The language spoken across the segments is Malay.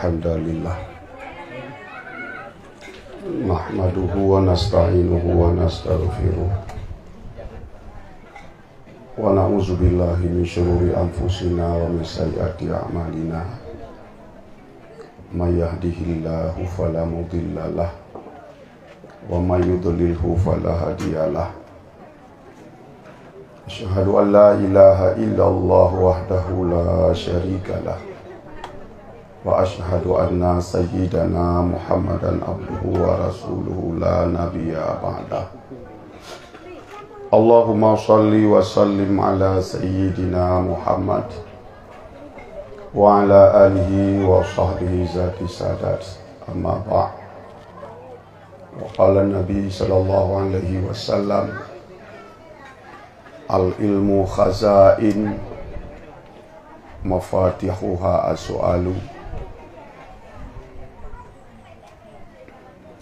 Alhamdulillah nahmaduhu wa nasta'inuhu wa nastaghfiruh wa na'udzu billahi min syururi anfusina wa min sayyiati a'malina may yahdihillahu fala mudhillalah wa may yudlilhu fala hadiyalah. Asyhadu an la ilaha illallah wahdahu la syarikalah wa asyhadu anna sayyidana Muhammadan abduhu wa rasuluhu la nabiyya ba'dah. Allahumma shalli wa sallim ala sayyidina Muhammad wa ala alihi wa sahbihi zati sadat, amma ba'. Wa qala Nabi sallallahu alaihi wasallam, al-ilmu khazain mafatihuha as-su'alu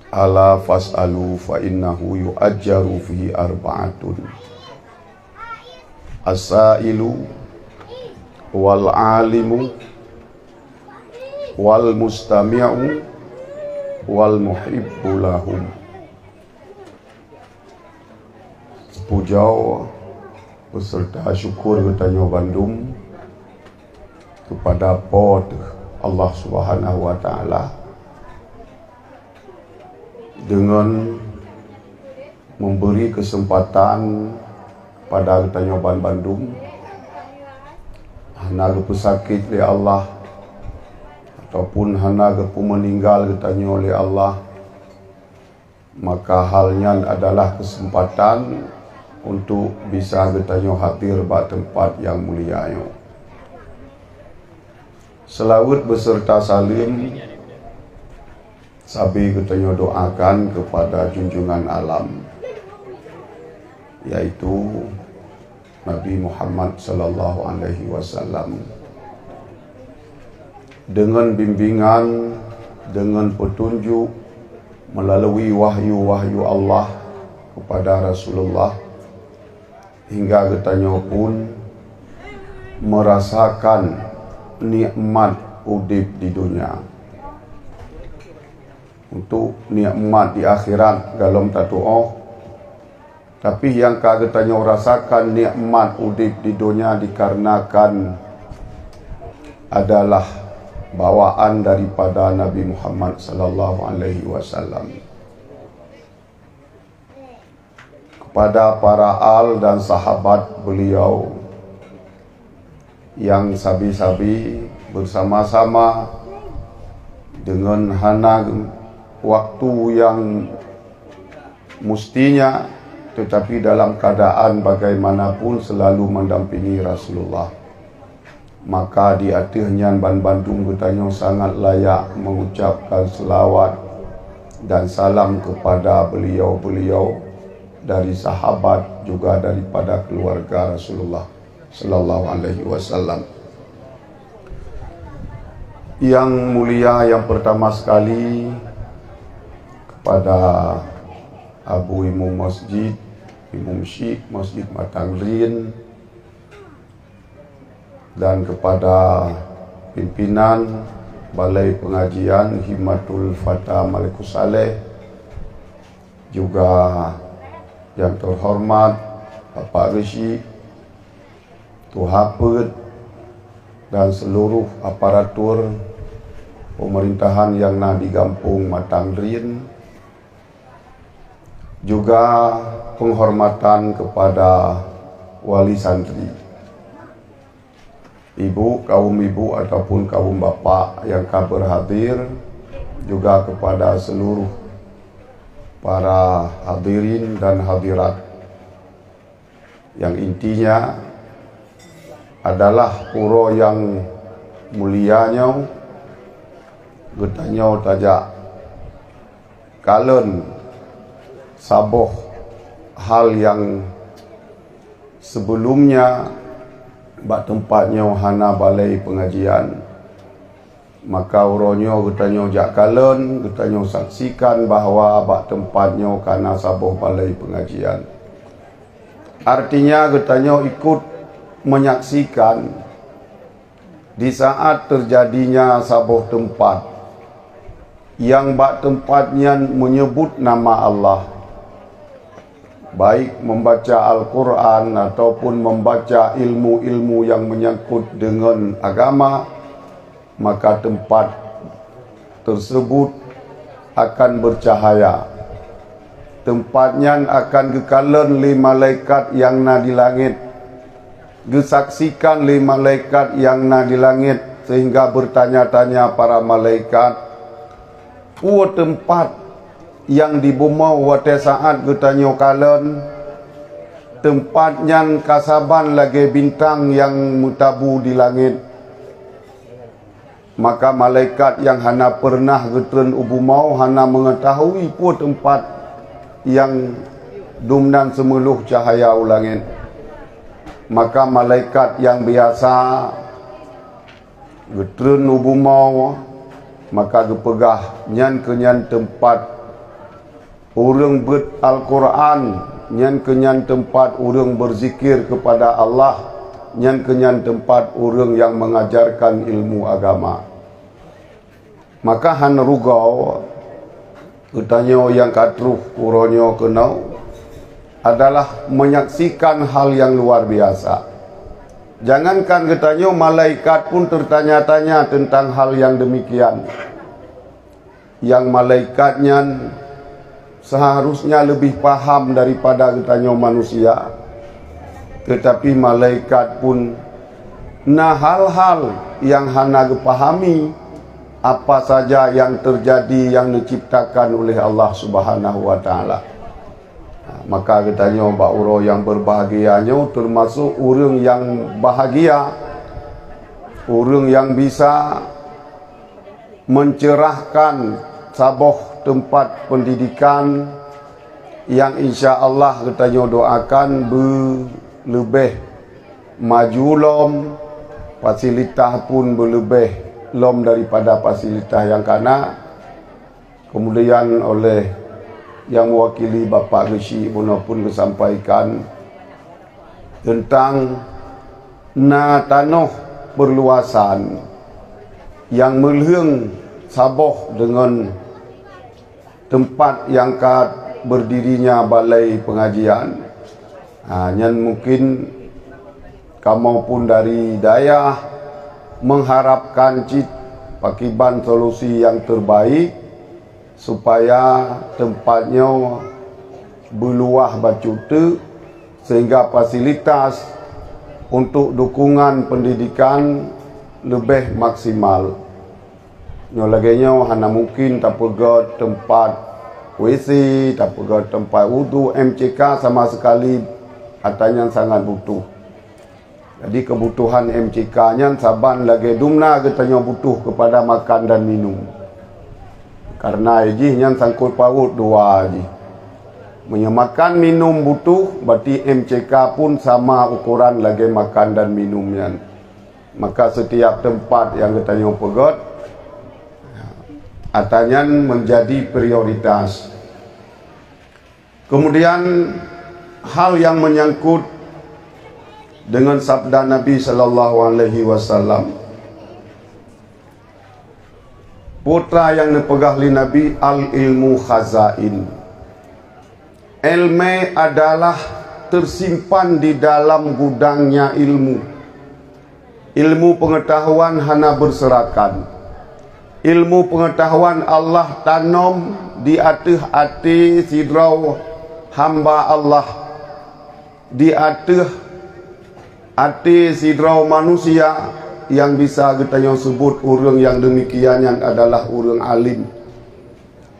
ala fas'alu fa innahu yu'ajjaru fihi arba'atun as-sa'ilu wal alimu wal mustami'u wal muhibbu lahum. Pujau beserta syukur bertanya Bandung kepada Pod Allah Subhanahu wa Ta'ala dengan memberi kesempatan pada Ketanyoban Bandung hana pesakit oleh Allah ataupun hana meninggal Ketanyo oleh Allah, maka halnya adalah kesempatan untuk bisa Ketanyo hadir pada tempat yang mulia. Selawat beserta salim sabi Ketanyo doakan kepada junjungan alam, yaitu Nabi Muhammad sallallahu alaihi wasallam, dengan bimbingan, dengan petunjuk melalui wahyu-wahyu Allah kepada Rasulullah, hingga Ketanyo pun merasakan nikmat udip di dunia. Untuk nikmat di akhirat galom tatu'oh, tapi yang Ketanyo rasakan nikmat udip di dunia dikarenakan adalah bawaan daripada Nabi Muhammad sallallahu alaihi wasallam kepada para al dan sahabat beliau yang sabi-sabi bersama-sama dengan hana waktu yang mustinya, tetapi dalam keadaan bagaimanapun selalu mendampingi Rasulullah. Maka di akhirnya Bandung Ketanyo sangat layak mengucapkan selawat dan salam kepada beliau-beliau dari sahabat juga daripada keluarga Rasulullah sallallahu alaihi wasallam. Yang mulia, yang pertama sekali kepada Abu Imam Masjid, Imam Syekh Masjid Matangrin, dan kepada pimpinan Balai Pengajian Himmatul Fata Malikus Saleh, juga yang terhormat Bapak Rishi, Tuhapet, dan seluruh aparatur pemerintahan yang nak di Kampung Matangrin, juga penghormatan kepada wali santri, ibu, kaum ibu ataupun kaum bapak yang berhadir, juga kepada seluruh para hadirin dan hadirat, yang intinya adalah pura yang mulianya Ketanyo tajak kalen saboh hal yang sebelumnya bak tempatnya hana balai pengajian, maka uronyo Ketanyo jak kalen Ketanyo saksikan bahawa bak tempatnya karena saboh balai pengajian. Artinya Ketanyo ikut menyaksikan di saat terjadinya sebuah tempat yang bak tempatnya menyebut nama Allah, baik membaca Al-Quran ataupun membaca ilmu-ilmu yang menyangkut dengan agama, maka tempat tersebut akan bercahaya. Tempatnya akan gekalan li malaikat yang na di langit, gesaksikan li malaikat yang na di langit, sehingga bertanya-tanya para malaikat, tempat yang di bumi wate saat getanyo kalen, tempatnya kasaban lagi bintang yang mutabu di langit. Maka malaikat yang hana pernah getren ubu mau hana mengetahui tempat yang dumnan semeluh cahaya ulangin. Maka malaikat yang biasa getren ubu mau, maka gepegah nyan kenyan tempat urang ber Al-Quran, nyan kenyan tempat urang berzikir kepada Allah, nyan kenyan tempat urang yang mengajarkan ilmu agama. Maka han rugau utanyo yang katruh uronyo kenau adalah menyaksikan hal yang luar biasa. Jangankan getanyo, malaikat pun tertanya-tanya tentang hal yang demikian. Yang malaikatnya seharusnya lebih paham daripada getanyo manusia, tetapi malaikat pun nah hal-hal yang hana gepahami apa saja yang terjadi yang diciptakan oleh Allah Subhanahu wa taala. Maka katanya Mbak Uro yang berbahagianya termasuk orang yang bahagia, orang yang bisa mencerahkan saboh tempat pendidikan yang insya Allah katanya doakan lebih maju lom, fasilitas pun berlebih lom daripada fasilitas yang kana. Kemudian oleh yang mewakili Bapak Geshi pun disampaikan tentang tanah perluasan yang melheng saboh dengan tempat yang berdirinya balai pengajian. Yang mungkin kamu pun dari daya mengharapkan pakiban solusi yang terbaik supaya tempatnya berluah bacute, sehingga fasilitas untuk dukungan pendidikan lebih maksimal. Nyolagenya hanya mungkin tak pergi tempat WC, tak pergi tempat wudu, MCK sama sekali katanya sangat butuh. Jadi kebutuhan MCK-nya saban lagi dumna katanya butuh kepada makan dan minum. Karena ijihnya sangkut paut dua aji. Menyemakan minum butuh, berarti MCK pun sama ukuran lagi makan dan minumnya. Maka setiap tempat yang katanya pegot, atanya menjadi prioritas. Kemudian hal yang menyangkut dengan sabda Nabi sallallahu alaihi wasallam, putra yang dipegah li Nabi, al ilmu khazain. Ilmu adalah tersimpan di dalam gudangnya ilmu. Ilmu pengetahuan hana berserakan. Ilmu pengetahuan Allah tanam di atas hati sidrau hamba Allah, di atas hati sidrau manusia, yang bisa kita sebut orang yang demikian yang adalah orang alim.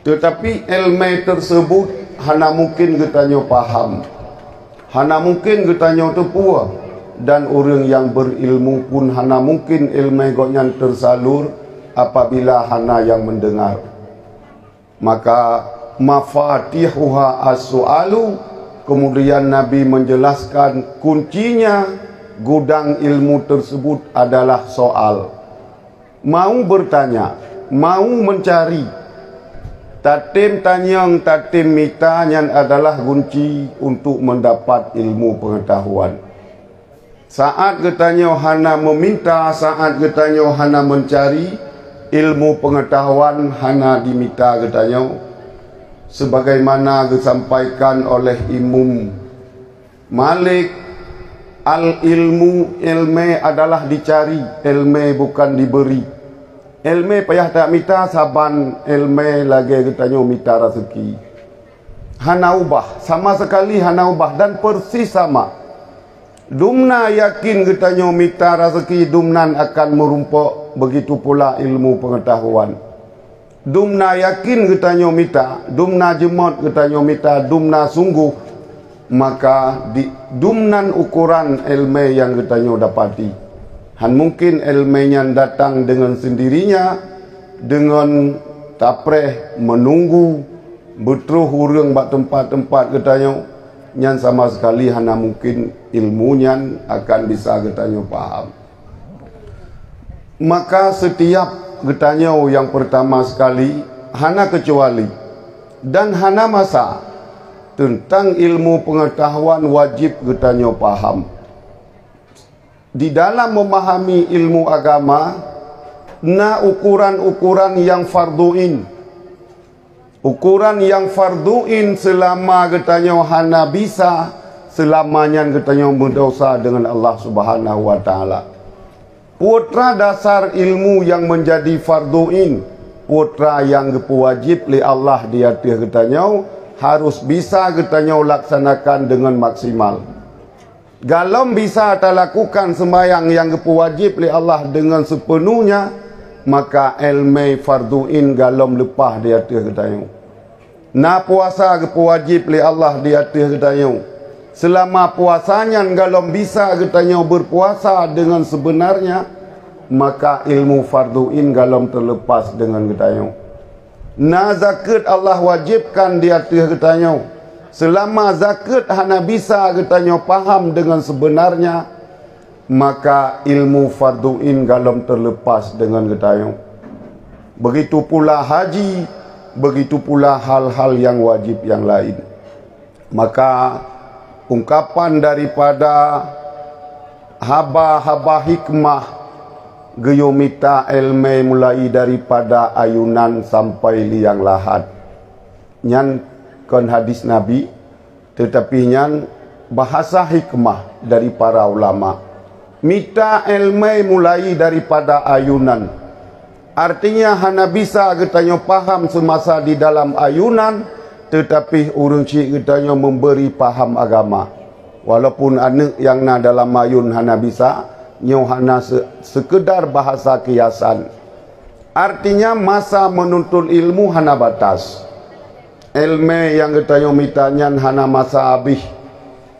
Tetapi ilmu tersebut hana mungkin kita paham, hana mungkin kita tepuh, dan orang yang berilmu pun hana mungkin ilmu goknya tersalur apabila hana yang mendengar. Maka mafatihuha as-su'alu, kemudian Nabi menjelaskan kuncinya gudang ilmu tersebut adalah soal. Mau bertanya, mau mencari. Tatim tanyang, tatim mitanya adalah kunci untuk mendapat ilmu pengetahuan. Saat katanya hana meminta, saat katanya hana mencari ilmu pengetahuan, hana diminta katanya, sebagaimana disampaikan oleh Imam Malik, al ilmu, ilmu adalah dicari, ilmu bukan diberi. Ilmu payah tak minta, saban ilmu lagi katanya minta rezeki. Hana ubah, sama sekali hana ubah dan persis sama. Dumna yakin katanya minta rezeki, dumnan akan merumpuk, begitu pula ilmu pengetahuan. Dumna yakin katanya minta, dumna jemot katanya minta, dumna sungguh, maka di dumnan ukuran ilmu yang katanya dapati. Han mungkin ilmunya datang dengan sendirinya, dengan tapreh menunggu betul hurung bak tempat-tempat katanya, yang sama sekali hana mungkin ilmunya akan bisa katanya paham. Maka setiap katanya yang pertama sekali hana kecuali dan hana masa tentang ilmu pengetahuan wajib katanya paham. Di dalam memahami ilmu agama, na ukuran-ukuran yang farduin. Ukuran yang farduin selama katanya hana bisa, selamanya katanya berdosa dengan Allah Subhanahu wa taala. Putra dasar ilmu yang menjadi farduin, putra yang wajib li Allah di atas katanya harus bisa katanya laksanakan dengan maksimal. Galom bisa tak lakukan sembahyang yang wajib li Allah dengan sepenuhnya, maka ilmu farduin galom lepah di atas katanya. Na puasa wajib li Allah di atas katanya. Selama puasanya galom bisa katanya berpuasa dengan sebenarnya, maka ilmu farduin galom terlepas dengan katanya. Na zakat Allah wajibkan di atas katanya. Selama zakat hana bisa katanya paham dengan sebenarnya, maka ilmu farduin galom terlepas dengan katanya. Begitu pula haji, begitu pula hal-hal yang wajib yang lain. Maka ungkapan daripada haba-haba hikmah geyomita ilmu mulai daripada ayunan sampai liang lahat. Nyan kon hadis Nabi, tetapi nyan bahasa hikmah dari para ulama. Mita ilmu mulai daripada ayunan. Artinya hana bisa katanya paham semasa di dalam ayunan, tetapi urang cik katanya memberi paham agama. Walaupun anak yang na dalam ayun hana bisa, nyo hana sekedar bahasa kiasan. Artinya masa menuntut ilmu hana batas. Ilmu yang katanya mitanya hana masa habis.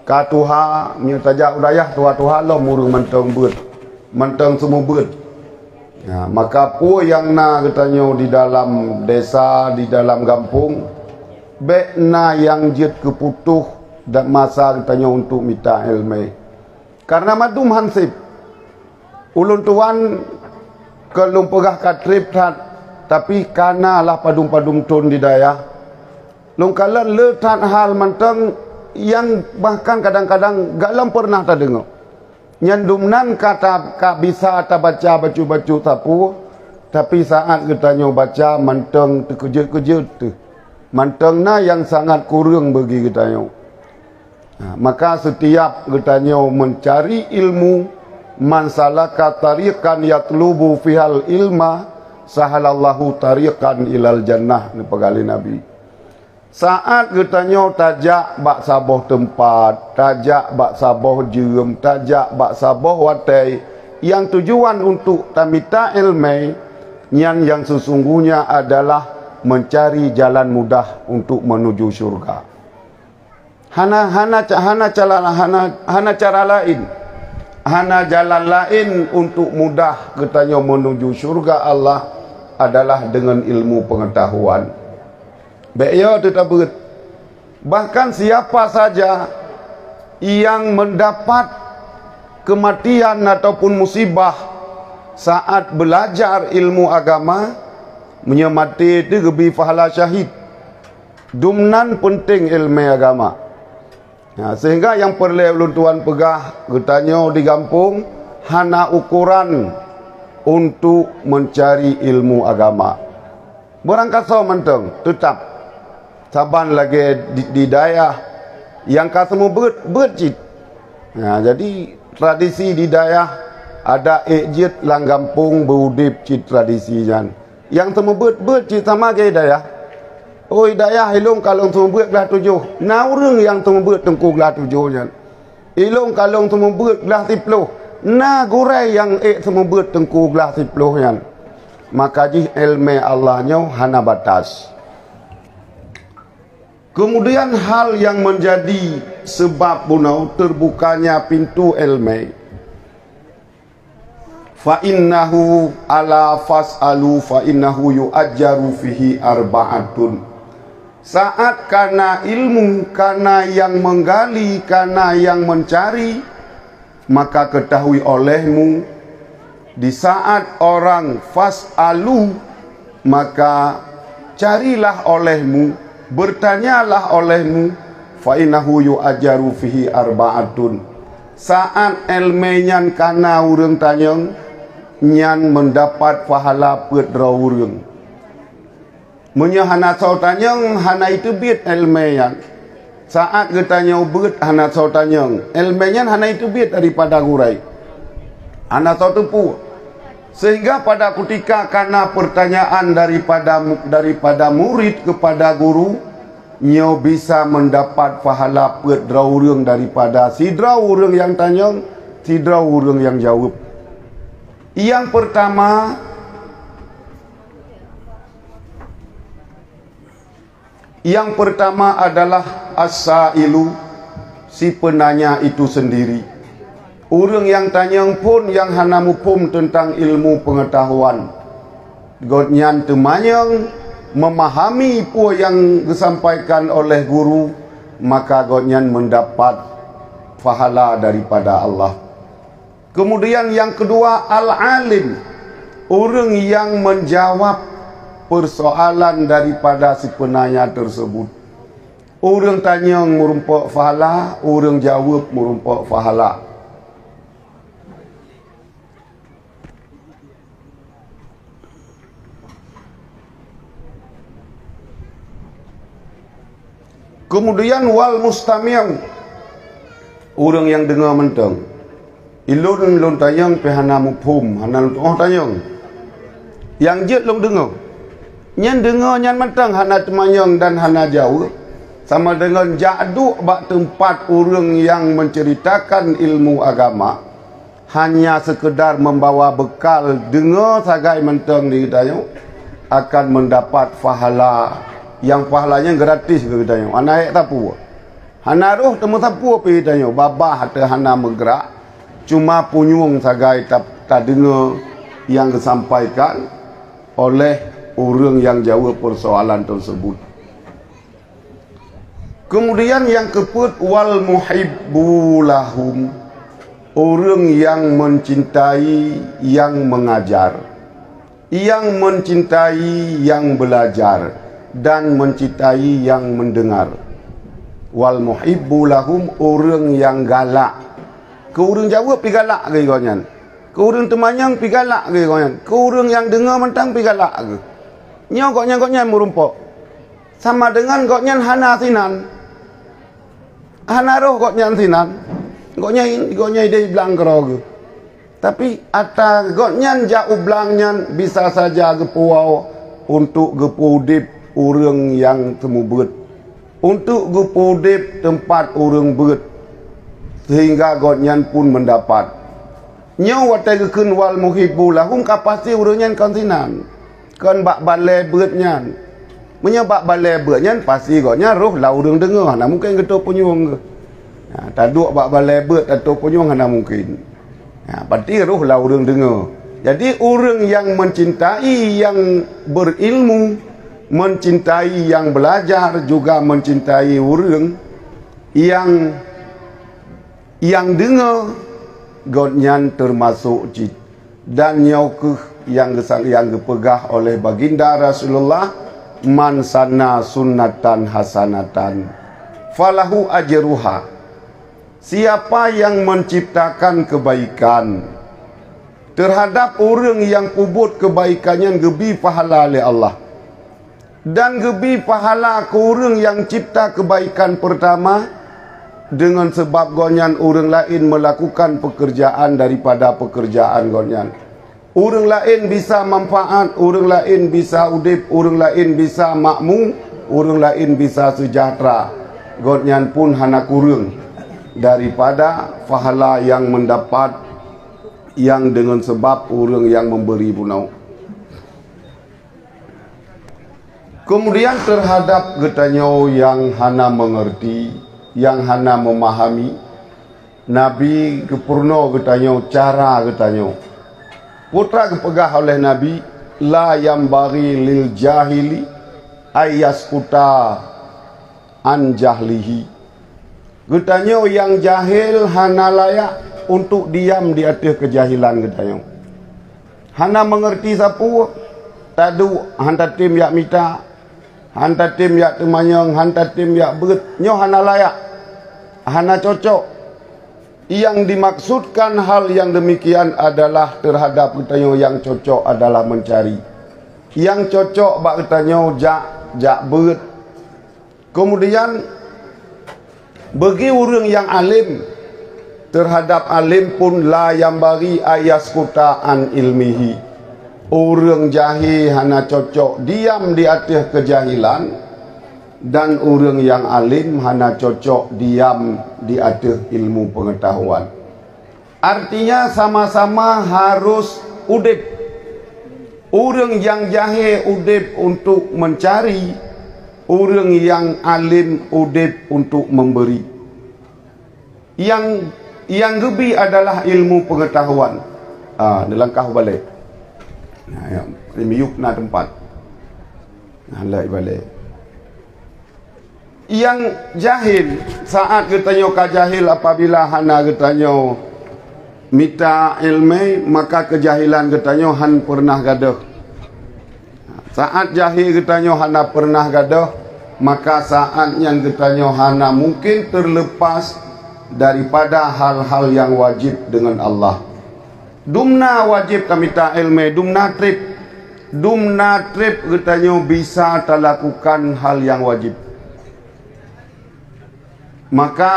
Katuha mintajak udayah tuha-tuha lo murung menteng beut. Menteng semua beut. Ya, maka pu yang na katanya di dalam desa, di dalam kampung, be na yang jet keputuh dan masa katanya untuk minta ilmu. Karena madum hansip. Ulun tuan kelum pegah katrip tapi kana lah padum-padum tun di daya. Lungkalan letat hal menteng yang bahkan kadang-kadang galam pernah tak dengar. Nyandumnan kata kak bisa tak baca baju-baju tapu, tapi saat katanya baca menteng terkejut-kejut tu. Menteng na yang sangat kurang bagi katanya. Maka setiap katanya mencari ilmu, man salaka tariqan yatlubu fihal ilma, sahalallahu tariqan ilal jannah, ni pegali Nabi. Saat katanya tajak bak saboh tempat, tajak bak saboh jurem, tajak bak saboh watai, yang tujuan untuk tamita ilmu, yang sesungguhnya adalah mencari jalan mudah untuk menuju syurga. Hana cara lain, hana jalan lain untuk mudah katanya menuju syurga Allah adalah dengan ilmu pengetahuan. Be'ya tetabut. Bahkan siapa saja yang mendapat kematian ataupun musibah saat belajar ilmu agama, menyemati itu gebi pahala syahid. Dumnan penting ilmu agama. Sehingga yang perlu ulun tuan pegah getanya di kampung hana ukuran untuk mencari ilmu agama. Berangkasa menteng tetap saban lagi di daerah yang kasemu bercit. Jadi tradisi di daerah ada ejit lang kampung berudip cit tradisi jan. Yang temu bercit sama ke daerah. Oi daya ilung kalong temu beut belah 7. Naurung yang temu beut tengku belah 7 jan. Ilung kalong temu beut belah 10. Na gurai yang temu beut tengku belah 10 jan. Maka jih ilmu Allahnya hana batas. Kemudian hal yang menjadi sebab bunau terbukanya pintu ilmu. Fa innahu ala fas'alu fa innahu yu'ajjaru fihi arba'atun. Saat karena ilmu, karena yang menggali, karena yang mencari, maka ketahui olehmu di saat orang fas'alu, maka carilah olehmu, bertanyalah olehmu, fa innahu yu'ajjaru fihi arba'atun. Saat ilmenyan kana urang tanyang, nyan mendapat pahala pedra urang. Munya hana sau tanyang, hana itu bit ilmenyan. Saat getanya ubet hana sau tanyang, ilmenyan hana itu bit daripada gurai. Hana sau tepu. Sehingga pada ketika karena pertanyaan daripada murid kepada guru, nyo bisa mendapat pahala pedra urang daripada sidra urang yang tanyang, sidra urang yang jawab. Yang pertama adalah as-sailu, si penanya itu sendiri. Orang yang tanyang pun yang hana mupum tentang ilmu pengetahuan. Godnyan temanyang memahami apa yang disampaikan oleh guru, maka godnyan mendapat pahala daripada Allah. Kemudian yang kedua al-alim, orang yang menjawab persoalan daripada si penanya tersebut. Orang tanya merumpak pahala, orang jawab merumpak pahala. Kemudian wal mustami', orang yang dengar mentang. Ilun tanyang pe hana mufhum, hana tanyang. Yang jet long dengar. Nyan dengar nyan mentang hana temanyang dan hana jawab. Sama dengan jaduk bak tempat orang yang menceritakan ilmu agama hanya sekedar membawa bekal dengar sagai mentang di tanyang akan mendapat pahala yang pahalanya gratis ke tanyang. Anak tapu. Hana roh temu tapu pe tanyang babah atau hana bergerak. Cuma punyung sagai tak dengar yang disampaikan oleh orang yang jawab persoalan tersebut. Kemudian yang keempat wal muhibbu lahum, orang yang mencintai yang mengajar, yang mencintai yang belajar dan mencintai yang mendengar. Wal muhibbu lahum, orang yang galak. Ke orang jawab pi galak ke konyan. Ke orang temanyang pi galak ke konyan. Ke orang yang dengar mentang pi galak ke. Nyo konyan merumpok. Sama dengan konyan hana sinan. Hana roh konyan sinan. Konyan dia bilang keroge. Tapi ata konyan jauh belangnya bisa saja gepuau untuk gepudip orang yang temu beut. Untuk gepudip tempat orang beut. Sehingga godnyan pun mendapat. Nyaw watai gekun wal muhibbu lahum kapasti urunyan konsinan. Kan bak balai beutnyan. Menya bak balai beutnyan pasti godnya roh la urang dengar. Nah mungkin geto punyung ke. Nah, taduk bak balai beut atau punyung hana mungkin. Nah, pasti roh la urang dengar. Jadi orang yang mencintai yang berilmu, mencintai yang belajar, juga mencintai orang yang dengar godnyan termasuk jid dan nyaukeh yang dipegah oleh baginda Rasulullah, man sanna sunnatan hasanatan falahu ajruha, siapa yang menciptakan kebaikan terhadap orang yang pubut kebaikannya gebi pahala oleh Allah, dan gebi pahala ke orang yang cipta kebaikan pertama dengan sebab gonyan orang lain melakukan pekerjaan daripada pekerjaan gonyan. Orang lain bisa manfaat, orang lain bisa udip, orang lain bisa makmum, orang lain bisa sejahtera. Gonyan pun hana kurang daripada pahala yang mendapat yang dengan sebab orang yang memberi punau. Kemudian terhadap getanyo yang hana mengerti, yang hana memahami, Nabi kepurno getanyo cara getanyo. Putra kepegah oleh Nabi, la yang bagi lil jahili ayaskuta an jahlihi. Getanyo yang jahil hana layak untuk diam di atas kejahilan getanyo. Hana mengerti sapu, tadu hantar tim yak mita, hantar tim yak temanyong, hantar tim yak berat, nyo hana layak, hana cocok. Yang dimaksudkan hal yang demikian adalah terhadap getanyo yang cocok adalah mencari. Yang cocok bak getanyo jak berat. Kemudian bagi orang yang alim, terhadap alim pun la yang bagi ayas kutaan ilmihi. Orang jahil hana cocok diam di atas kejahilan, dan orang yang alim hana cocok diam di atas ilmu pengetahuan. Artinya sama-sama harus udip. Orang yang jahil udip untuk mencari, orang yang alim udip untuk memberi. Yang lebih adalah ilmu pengetahuan. Dilangkah balik. Miyuk na tempat. Halai balik. Yang jahil, saat getanyo kajahil apabila hana getanyo mita ilmu, maka kejahilan getanyo han pernah gaduh. Saat jahil getanyo hana pernah gaduh, maka saat yang getanyo hana mungkin terlepas daripada hal-hal yang wajib dengan Allah. Dumna wajib kamita ilmu, dumna trip getanyo bisa terlakukan hal yang wajib. Maka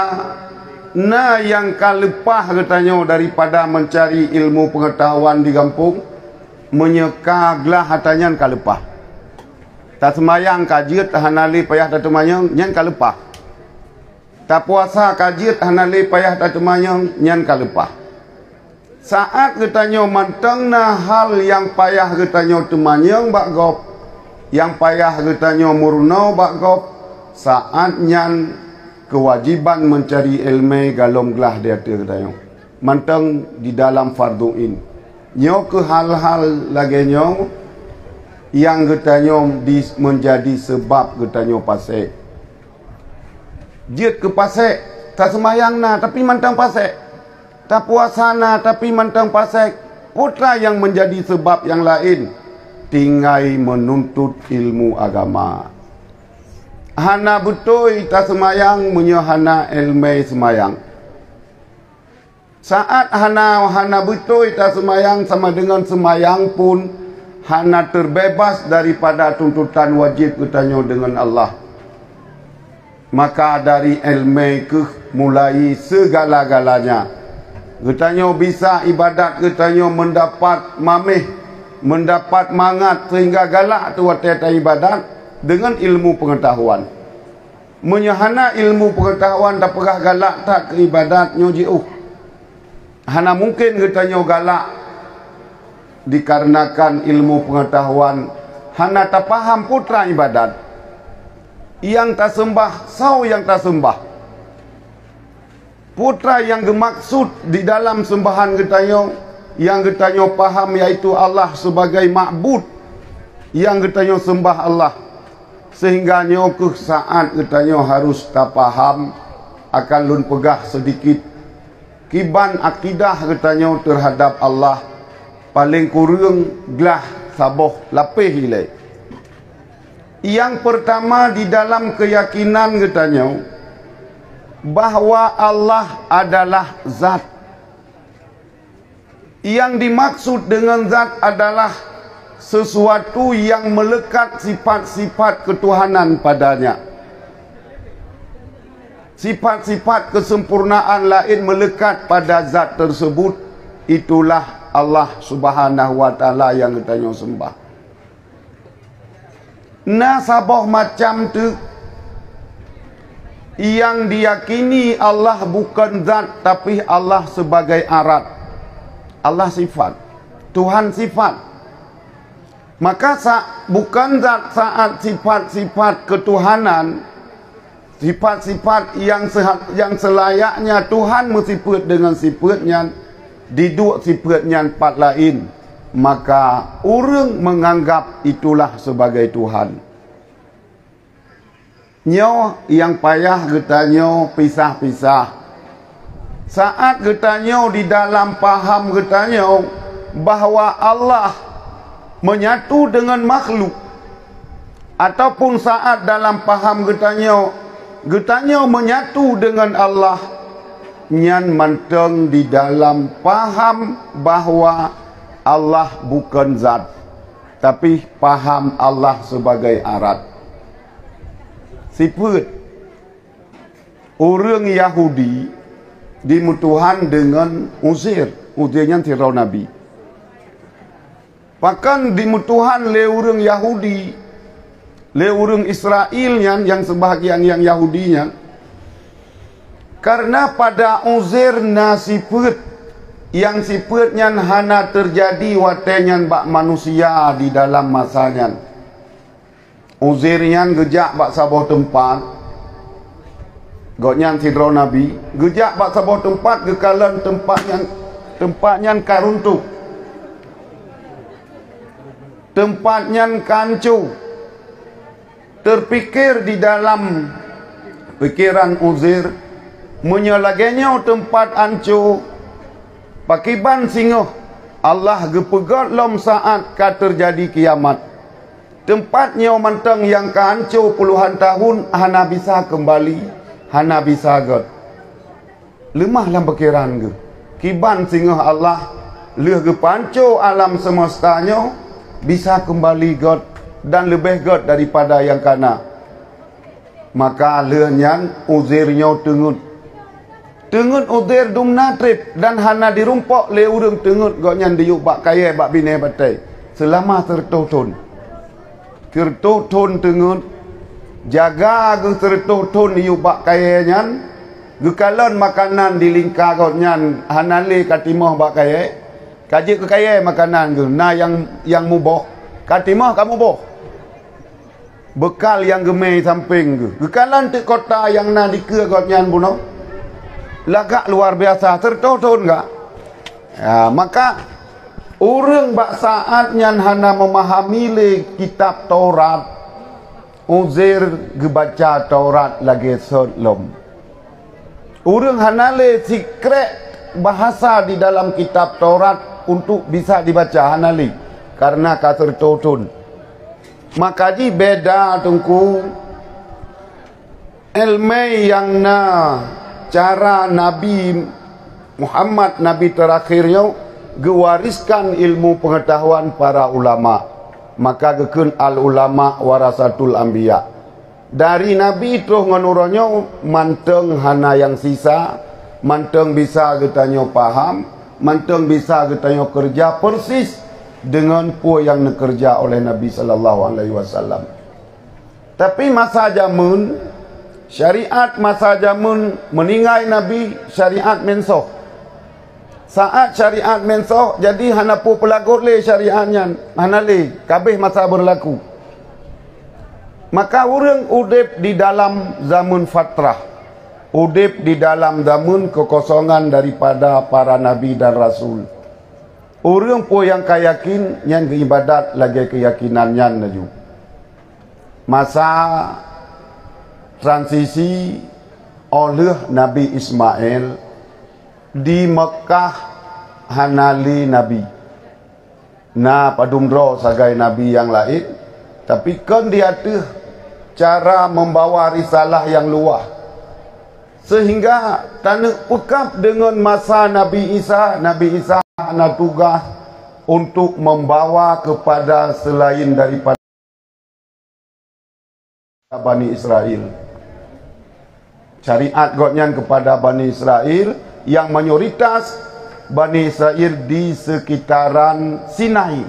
na yang kalepah getanyo daripada mencari ilmu pengetahuan di kampung, menyekaglah hatanyan kalepah. Tak semayang kajiat hanali payah tatemanyang nyan kalepah. Tak puasa kajiat hanali payah tatemanyang nyan kalepah. Saat getanyo manteng na hal yang payah getanyo temanyang bak gop, yang payah getanyo murnau bak gop, saat nyan kewajiban mencari ilmu galom gelah dia getanyo. Manteng di dalam farduin. Nyo ke hal-hal lagi nyo yang getanyo menjadi sebab getanyo pasek. Jit ke pasek, tak semayang na tapi mantang pasek. Tak puasa na tapi mantang pasek. Putra yang menjadi sebab yang lain, tinggai menuntut ilmu agama. Hana betul tak semayang, menyohana ilmu semayang. Saat hana betul tak semayang, sama dengan semayang pun hana terbebas daripada tuntutan wajib getanyo dengan Allah. Maka dari ilmu ke mulai segala-galanya. Getanyo bisa ibadat, getanyo mendapat mamih, mendapat mangat sehingga galak tu waktu ibadat dengan ilmu pengetahuan. Menyahana ilmu pengetahuan tak pernah galak tak ke ibadat nyojiuh. Hana mungkin getanyo galak dikarenakan ilmu pengetahuan hana tak paham putra ibadat. Yang tak sembah, sau yang tak sembah. Putra yang gemaksud di dalam sembahan getanyo, yang getanyo paham yaitu Allah sebagai ma'bud, yang getanyo sembah Allah. Sehingga nyo ke saat getanyo harus tak paham, akan lun pegah sedikit kiban akidah getanyo terhadap Allah, paling kurang gelah saboh lapih hilai. Yang pertama di dalam keyakinan getanyo, bahwa Allah adalah zat. Yang dimaksud dengan zat adalah sesuatu yang melekat sifat-sifat ketuhanan padanya. Sifat-sifat kesempurnaan lain melekat pada zat tersebut. Itulah Allah Subhanahu wa taala yang kita sembah. Nasabah macam tu yang diyakini Allah bukan zat, tapi Allah sebagai arat. Allah sifat, Tuhan sifat. Maka bukan zat saat sifat-sifat ketuhanan, sifat-sifat yang selayaknya Tuhan bersifat dengan sifatnya, diduk sifatnya empat lain, maka orang menganggap itulah sebagai Tuhan. Nyo yang payah getanyo pisah-pisah. Saat getanyo di dalam paham getanyo bahwa Allah menyatu dengan makhluk, ataupun saat dalam paham getanyo menyatu dengan Allah, nyan manteng di dalam paham bahwa Allah bukan zat, tapi paham Allah sebagai arat. Sifat orang Yahudi dimutuhan dengan Uzair. Uzairnya tirau Nabi. Bahkan dimutuhan le orang Yahudi, le orang Israel yang sebahagian yang Yahudinya, karena pada Uzair na sifat yang sifatnya hana terjadi watenya bak manusia di dalam masanya. Uzairnya gejak bak sabuh tempat, goknya tidro Nabi gejak bak sabuh tempat gekalan tempatnya karuntuk, tempatnya kancu. Terpikir di dalam pikiran Uzair menyalagenya tempat ancu pakiban singoh Allah gepegat lom saat ka terjadi kiamat. Tempatnya manteng yang kancu puluhan tahun hana bisa kembali, hana bisa god. Lemah dalam pikiran ge. Kiban singoh Allah leh ge pancu alam semestanya bisa kembali god dan lebih god daripada yang kana. Maka lehnya Uzairnya tengut Uzair dum natrip dan hana dirumpok le urang tengut goknya diuk bak kaya bak bine batai selama tertoton tengut jaga ge tertoton diuk bak kaya nyan gekalon makanan di lingkar goknya hana le katimah bak kaya kaji ke kaya makanan ge na yang mubah katimah kamu boh bekal yang gemei samping ge gekalan te kota yang na dikeur goknya buno lagak luar biasa tertonton enggak ya, maka orang bak saatnya hana memahami le kitab Taurat. Uzair gebaca Taurat lagi selom orang hana le secret bahasa di dalam kitab Taurat untuk bisa dibaca hana le karena tertonton. Maka ji beda tungku ilmu yang na cara Nabi Muhammad, Nabi terakhirnya, gewariskan ilmu pengetahuan para ulama. Maka gekun al ulama warasatul anbiya. Dari Nabi itu ngenuronyo manteng hana yang sisa, manteng bisa getanyo paham, manteng bisa getanyo kerja persis dengan pu yang dikerja oleh Nabi sallallahu alaihi wasallam. Tapi masa jamun syariat masa jamun meninggal Nabi syariat mensoh. Saat syariat mensoh jadi hana pu pelagut le syariatnya hana le kabeh masa berlaku. Maka orang udip di dalam zaman fatrah, udip di dalam zaman kekosongan daripada para nabi dan rasul. Orang pu yang kayakin yang ibadat lagi keyakinannya naju. Masa transisi oleh Nabi Ismail di Mekah hanali Nabi. Na padumro sagai Nabi yang lain, tapi kan dia tu cara membawa risalah yang luas. Sehingga tanah pekap dengan masa Nabi Isa ada tugas untuk membawa kepada selain daripada Bani Israel. Syariat godnya kepada Bani Israel yang mayoritas Bani Israel di sekitaran Sinai,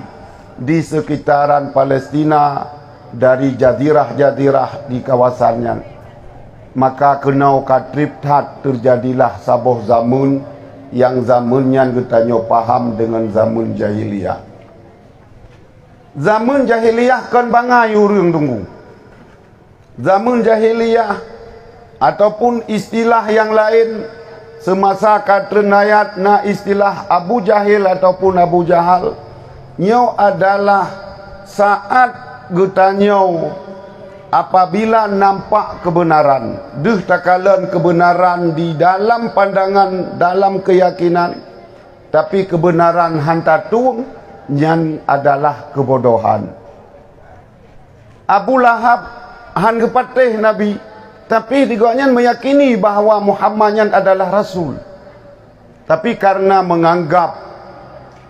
di sekitaran Palestina, dari jazirah-jazirah di kawasannya. Maka kenau katriptat terjadilah sabuh zaman yang zamannya kita paham dengan zaman jahiliyah. Zaman jahiliyah kan bangai urang tunggu. Zaman jahiliyah ataupun istilah yang lain semasa katrenayat na istilah Abu Jahil ataupun Abu Jahal nyo adalah saat getanyo apabila nampak kebenaran, takalan kebenaran di dalam pandangan, dalam keyakinan, tapi kebenaran hantatung yang adalah kebodohan. Abu Lahab han kepatih Nabi, tapi diganya meyakini bahawa Muhammad adalah Rasul. Tapi karena menganggap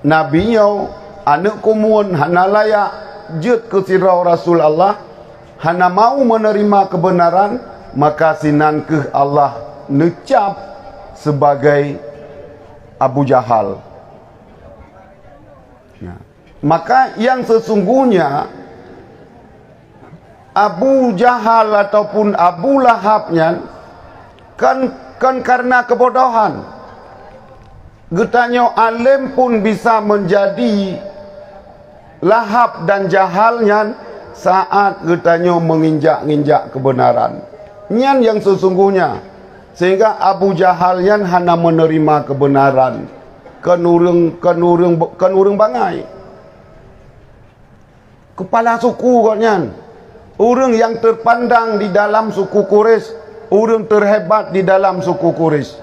Nabi nyo anak kumun hana layak jut ke sirau Rasul Allah, hana mau menerima kebenaran, maka sinankeh Allah necap sebagai Abu Jahal. Nah, maka yang sesungguhnya Abu Jahal ataupun Abu Lahabnya kan karena kebodohan. Getanyo alim pun bisa menjadi Lahab dan Jahalnya saat getanyo menginjak-injak kebenaran. Nyan yang sesungguhnya. Sehingga Abu Jahalnya hana menerima kebenaran. Kan urang bangai. Kepala suku katnya. Orang yang terpandang di dalam suku Quraisy, orang terhebat di dalam suku Quraisy.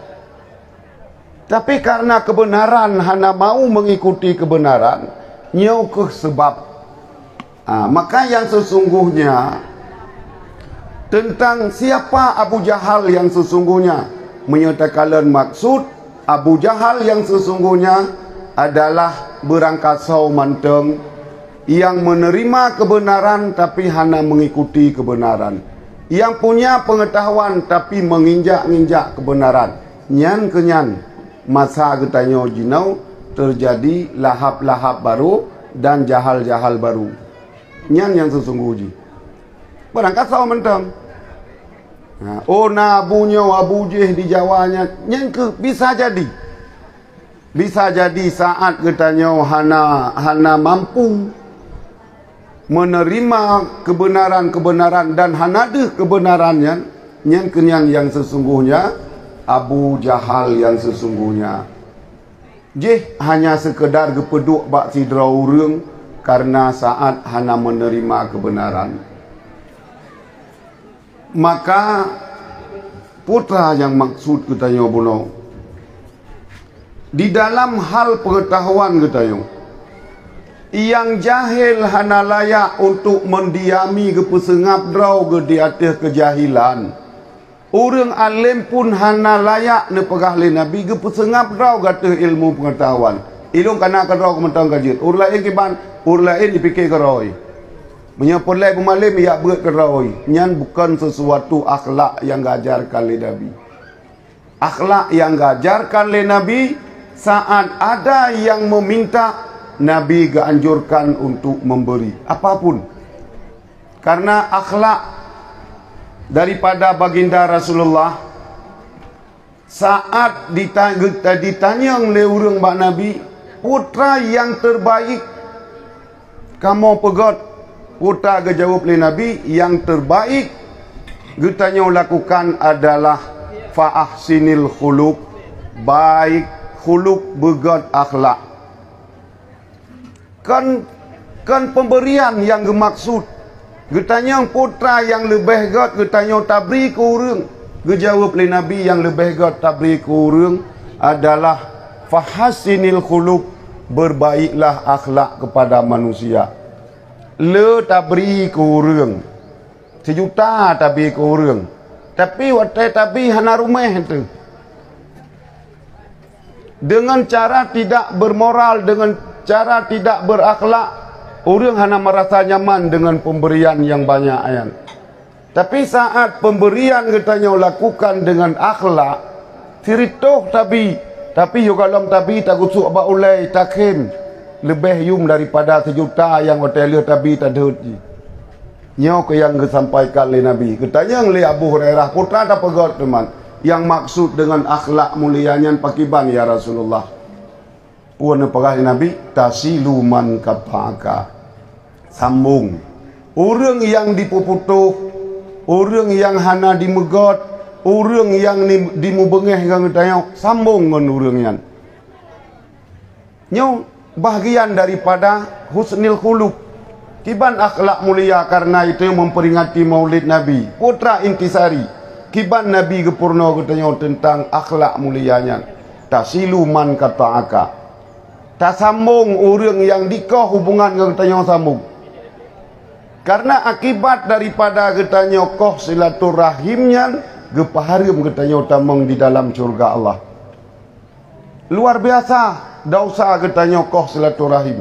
Tapi karena kebenaran hana mau mengikuti kebenaran, nyokeh sebab. Maka yang sesungguhnya tentang siapa Abu Jahal yang sesungguhnya, menyatakan maksud Abu Jahal yang sesungguhnya adalah berangkasau manteng yang menerima kebenaran tapi hanya mengikuti kebenaran, yang punya pengetahuan tapi menginjak-injak kebenaran. Nyan kenyan masa getanyo jinau terjadi lahap-lahap baru dan jahal-jahal baru. Nyan yang sesungguhnya berangkasau manteng. Oh nabunya Abu Jih di Jawanya nyan ke bisa jadi saat getanyo hana mampu menerima kebenaran-kebenaran dan hanadeh kebenarannya, yang kenyang yang sesungguhnya Abu Jahal yang sesungguhnya. Jih hanya sekedar gepeduk bak sidra urang karena saat hana menerima kebenaran. Maka putra yang maksud katanya buno di dalam hal pengetahuan katanya, yang jahil hana layak untuk mendiami kepesengap draw ke di atas kejahilan. Orang alim pun hana layak ne pegah le Nabi kepesengap draw ke atas ilmu pengetahuan. Ilmu kana ke draw kementang kajit. Orang lain kiban, orang lain dipikir ke roi. Menyapolai pemalim ya berat ke roi. Nyan bukan sesuatu akhlak yang gajarkan le Nabi. Akhlak yang gajarkan le Nabi saat ada yang meminta, Nabi ganjurkan untuk memberi apapun. Karena akhlak daripada baginda Rasulullah saat ditanya oleh orang bak Nabi, putra yang terbaik kamu pegot, putra gejawab oleh Nabi yang terbaik getanya lakukan adalah fa'ahsinil khuluq, baik khuluq begot akhlak. Kan pemberian yang gemaksud. Getanya putra yang lebih got, getanya tabri ke urang. Gejawab oleh Nabi yang lebih got tabri ke urang adalah fahassinil khuluq, berbaiklah akhlak kepada manusia. Le tabri ke urang 1 juta tabri ke urang, Tapi watai tabi hana rumah itu. Dengan cara tidak bermoral, dengan cara tidak berakhlak, orang hana merasa nyaman dengan pemberian yang banyak ayan. Tapi saat pemberian katanya lakukan dengan akhlak, siritoh tapi yo kalau tabi tak usuk ba ulai takim lebih yum daripada 1 juta yang hotel tabi tadut. Nyo ke yang disampaikan oleh Nabi. Katanya oleh Abu Hurairah, putra tak pegot teman. Yang maksud dengan akhlak mulianya pakiban ya Rasulullah. Puan pegah Nabi, tasiluman kapaka. Sambung. Orang yang dipuputuh, orang yang hana dimegot, orang yang dimubengeh dengan tanya, sambung dengan orang yang. Nyo bahagian daripada husnil khuluq. Kiban akhlak mulia, karena itu memperingati maulid Nabi. Putra intisari. Kiban Nabi Gepurno katanya tentang akhlak mulianya. Tasilu man kata'aka. Tak sambung orang yang dikah hubungan dengan katanya sambung. Karena akibat daripada katanya koh silaturahimnya, gepaharim katanya tamang di dalam surga Allah. Luar biasa. Dausa katanya koh silaturahim.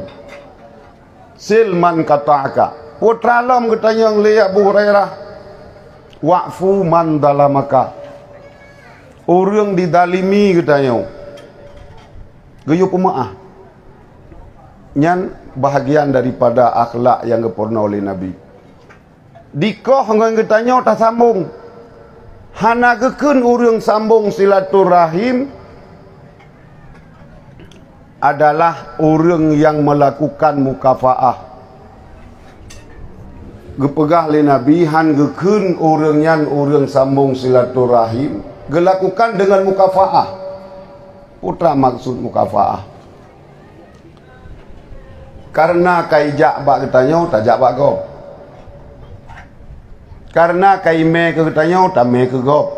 Silman kata'aka. Putra lam katanya oleh Abu Hurairah. Wa'fu man dalamaka. Orang didalimi katanya. Gayo pemaah. Nyan bahagian daripada akhlak yang dipurna oleh Nabi. Dikoh dengan katanya tak sambung. Hana keken orang sambung silaturahim adalah orang yang melakukan mukafaah. Gepegah le Nabi han gekun orang yang orang sambung silaturahim gelakukan dengan mukafaah. Putra maksud mukafaah. Karena kai jak bak katanya tak jak bak gop. Karena kai me ke katanya tak me ke gop.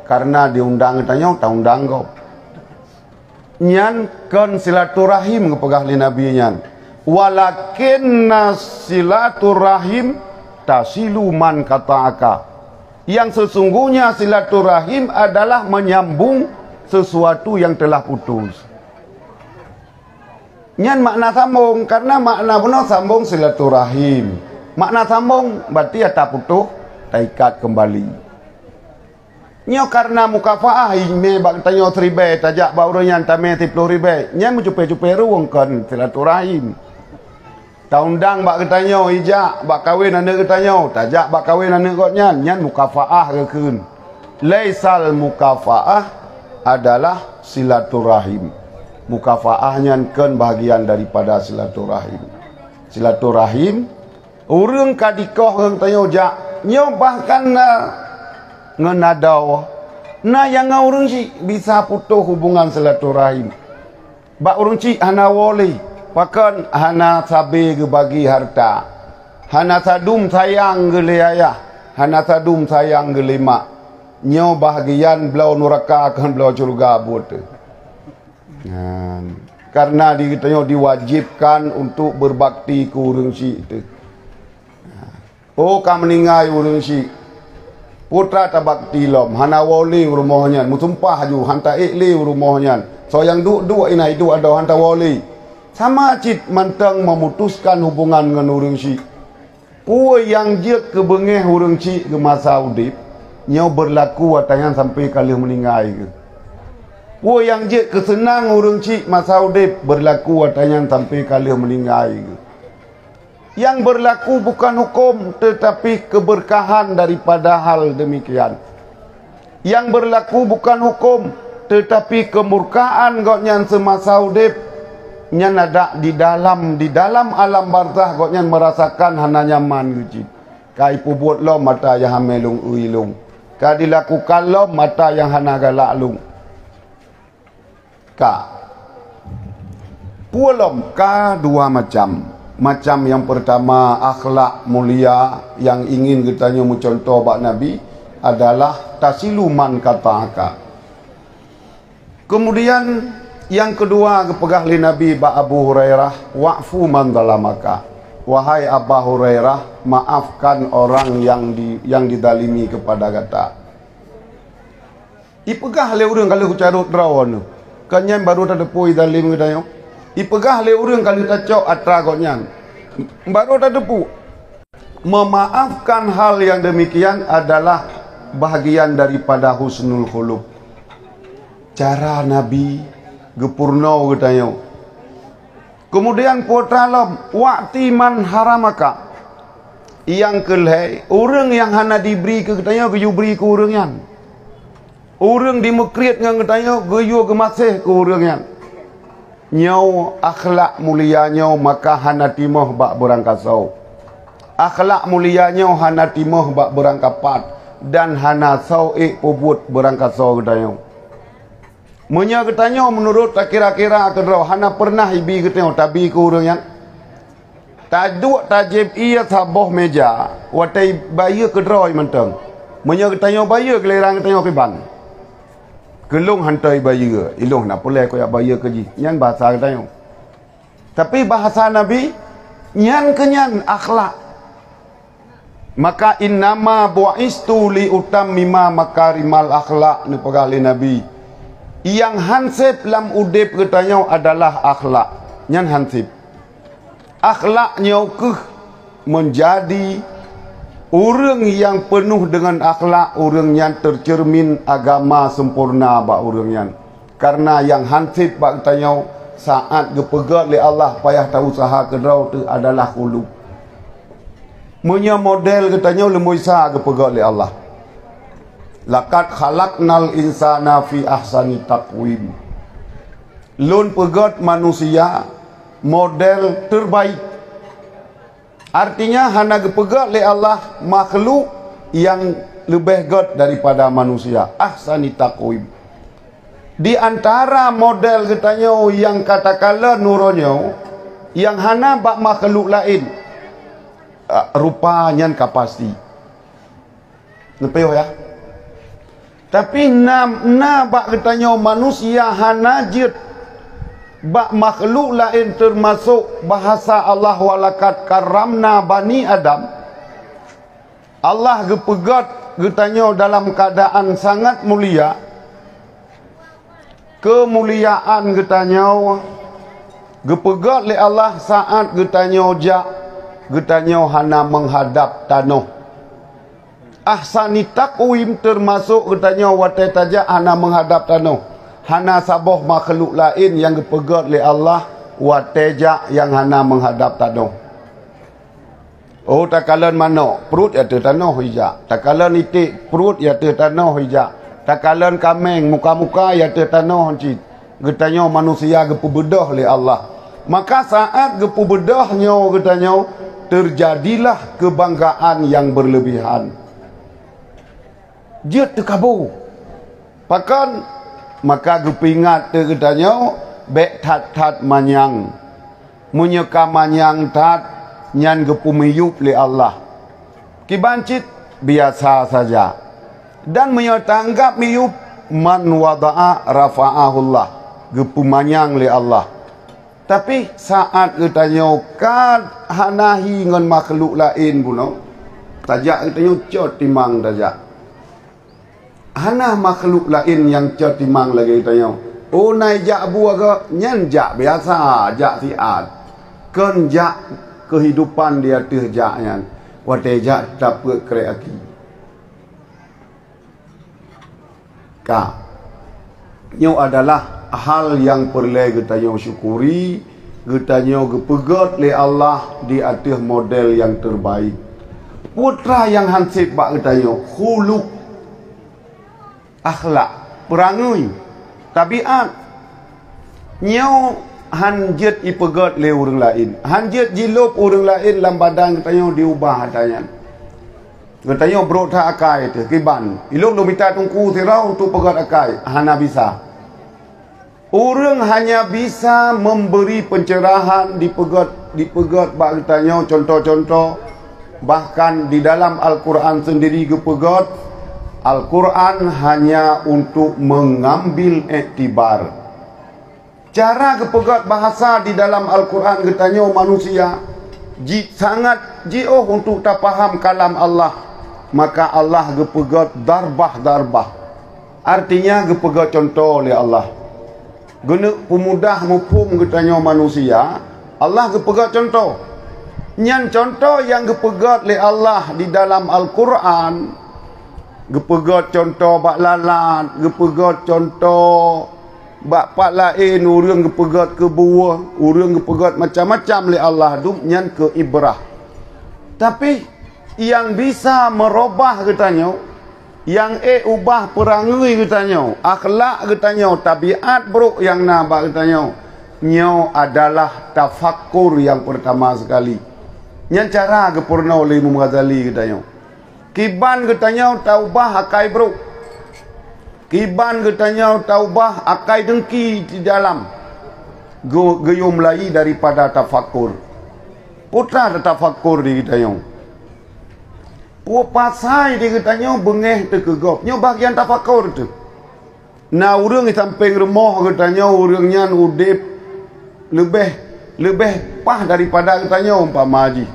Karena diundang katanya tak undang gop. Nyan kan silaturahim kepegah li Nabi nyan. Walakinna silaturahim tasilu man kata'aka. Yang sesungguhnya silaturahim adalah menyambung sesuatu yang telah putus. Nyan makna sambung, karena makna benar sambung silaturahim. Makna sambung berarti tak putus, tak ikat kembali. Nyo karena mukafaah me bak tanyo 3 tajak baurnya tame 10 ribu. Nya mencupe-cupe ruang kan silaturahim. Taundang bak tanyo ijak bak kawin ande tanyo, tajak bak kawin ande kotnya, nyan mukafaah keun. Laisal mukafaah adalah silaturahim. Mukafaah nyan kan bahagian daripada silaturahim. Silaturahim urang kadikoh ngang tanyo jak, nyo bahkan ngenadau na yang orang si bisa putus hubungan silaturahim. Bak orang si hana wali pakan hana sabe ke bagi harta, hana sadum sayang ke le ayah, hana sadum sayang ke le mak. Nyo bahagian belau neraka akan belau surga buat. Karena diwajibkan untuk berbakti ke orang si itu. Oh kam meninggal orang si putra tabakti lom hana wali rumahnya musumpah ju hanta ikli rumahnya so yang duk ina itu ada hanta wali sama cit mantang memutuskan hubungan dengan urang si puai yang je kebengeh urang si ke masa udip nyo berlaku watayan sampai kali meninggal ke puai yang je kesenang urang si masa udip berlaku watayan sampai kali meninggal ke. Yang berlaku bukan hukum tetapi keberkahan daripada hal demikian. Yang berlaku bukan hukum tetapi kemurkaan goknyan semasa udip nyan ada di dalam alam barzah goknyan merasakan hana nyaman guci. Kai pubuat lo mata yang hamelung uilung. Ka dilakukan lo mata yang hana galak lung. Ka pualom ka dua macam. Macam yang pertama akhlak mulia yang ingin kita mencontoh bak Nabi adalah tasiluman kata'aka. Kemudian yang kedua kepegah li Nabi bak Abu Hurairah wa'fu man dalamaka. Wahai Abu Hurairah, maafkan orang yang didalimi kepada kata. Ipegah le urang kalau carut drawan. Kanyan baru tak depui dalim kedayo. Ipegah le urang kalau tak cok atra konyan. Baru tak depu. Memaafkan hal yang demikian adalah bahagian daripada husnul khuluq. Cara Nabi gepurno kedayo. Kemudian potralam waqti man haramaka. Yang kelai orang yang hana diberi ke kedayo ke beri ke orang yang. Orang dimukriat dengan katanya geyu gemasih ke orangnya. Nyau akhlak mulianya maka hana timah bak berangkasau. Akhlak mulianya hana timah bak berangkapat dan hana sau pobut berangkasau katanya. Munya katanya menurut tak kira-kira kedraw hana pernah ibi katanya tabi ke orangnya. Taduk tajib ia saboh meja watai bayi kedraw mentang. Munya katanya bayi kelerang katanya kiban. Gelung hantai bayi ke ilung nak boleh koyak bayi ke ji nyan bahasa katanya. Tapi bahasa Nabi nyan kenyan akhlak. Maka innama bu'istu li utammima makarimal akhlak ni pegali Nabi. Yang hansip lam udip katanya adalah akhlak. Nyan hansip. Akhlaknya ke menjadi orang yang penuh dengan akhlak, orang yang tercermin agama sempurna bak orang yang. Karena yang hansip bak tanya saat gepegat oleh Allah payah tahu usaha kedrau tu adalah khuluq. Munya model katanya lemui sah gepegat oleh Allah. Laqad khalaqnal insana fi ahsani taqwim. Lun pegat manusia model terbaik. Artinya hana gepegat oleh Allah makhluk yang lebih god daripada manusia. Ahsani taqwim. Di antara model katanya yang katakanlah nuronyo yang hana bak makhluk lain rupanya kapasti. Nepeo ya. Tapi na bak katanya manusia hana jid bak makhluk lain termasuk bahasa Allah walakat karamna bani Adam. Allah gepegat getanya dalam keadaan sangat mulia. Kemuliaan getanya gepegat le Allah saat getanya getanya hana menghadap tanah. Ahsani taqwim termasuk getanya watai tajak hana menghadap tanah. Hana saboh makhluk lain yang gepegat oleh Allah watejak yang hana menghadap tanah. Oh takalan mana perut ya te tanah hijak. Takalan itik perut ya te tanah hijak. Takalan kameng muka-muka ya te tanah cit. Getanya manusia gepebedah oleh Allah. Maka saat gepebedahnya getanya terjadilah kebanggaan yang berlebihan. Dia terkabur. Pakan maka gepingat tergetanya bek tat manyang munyeka manyang tat nyan gepumiyup li Allah kibancit biasa saja dan menyetanggap miyup man wada'a rafa'ahullah gepumanyang li Allah. Tapi saat getanya kan hanahi ngan makhluk lain puno tajak getanya cot timang tajak hana makhluk lain yang cetimang lagi tanya. Oh nai jak buah ke nyan jak biasa jak siat. Ken jak kehidupan dia teh jak nyan. Wate jak dapat kreasi. Ka. Nyo adalah hal yang perlu kita syukuri, kita gepegat le Allah di atas model yang terbaik. Putra yang hansip bak kita khuluq akhlak, perangai, tabiat. Nyau hanjet ipegat le orang lain. Hanjet jilop orang lain dalam badan katanya diubah adanya. Katanya bro tak akai tu, kiban. Ilok lo minta tungku tirau untuk pegat akai. Hana bisa. Orang hanya bisa memberi pencerahan dipegat bak katanya contoh-contoh. Bahkan di dalam Al-Quran sendiri gepegat. Al-Quran hanya untuk mengambil iktibar. Cara kepegat bahasa di dalam Al-Quran katanya manusia sangat jauh untuk tak faham kalam Allah. Maka Allah kepegat darbah-darbah. Artinya gepega contoh oleh Allah. Guna pemudah mupum getanya manusia, Allah gepega contoh. Nyan contoh yang gepega oleh Allah di dalam Al-Quran. Gepega contoh bak lalat, gepega contoh bak pak lain, urang gepegat ke buah, urang gepegat macam-macam oleh Allah tu nyan ke ibrah. Tapi yang bisa merubah katanya, yang ubah perangai katanya, akhlak katanya, tabiat buruk yang nabak katanya, nyo adalah tafakkur yang pertama sekali. Nyan cara gepurna oleh Imam Ghazali katanya. Kiban katanya taubah akai buruk. Kiban katanya taubah akai dengki di dalam geyo mulai daripada tafakur. Putra tafakur di katanya. Pu pasai di katanya bengeh tekegop. Nyo bagian tafakur tu. Nah urang di samping rumah katanya urangnya udip lebih pah daripada katanya umpama haji.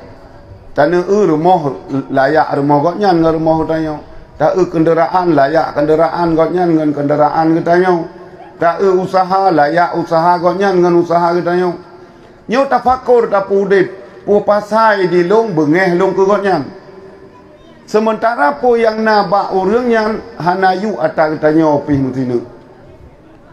Tanah rumah layak rumah gotnya dengan rumah katanya. Tak kenderaan layak kenderaan gotnya dengan kenderaan katanya. Tak usaha layak usaha gotnya dengan usaha katanya. Nyo tafakur tak udip, pu pasai di long bengeh long ke gotnya. Sementara pu yang nabak urangnya hanayu atas katanya pih mutina.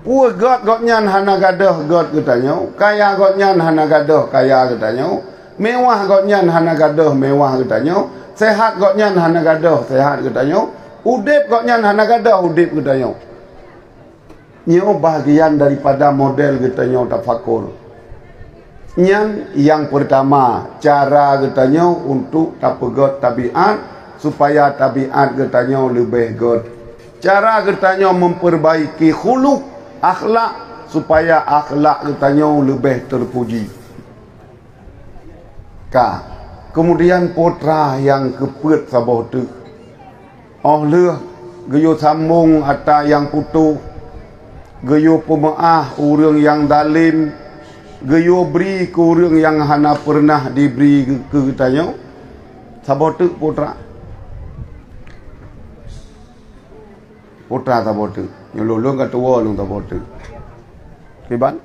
Pu got gotnya hana gadah got katanya. Kaya gotnya hana gadah kaya katanya. Mewah gotnya hana gadah mewah katanya. Sehat gotnya hana gadah sehat katanya. Udip gotnya hana gadah udip katanya. Nyo bahagian daripada model katanya tafakur. Nyan yang pertama cara katanya untuk tapegot tabiat supaya tabiat katanya lebih god. Cara katanya memperbaiki khuluk akhlak supaya akhlak katanya lebih terpuji. Kemudian putra yang keput sabah tu. Oh leh geyo sambung ata yang putuh. Geyo pemaah urang yang dalim. Geyo beri ke urang yang hana pernah diberi ke katanya. Sabah tu putra. Putra sabah tu. Nyolong ketua long sabah tu. Kiban?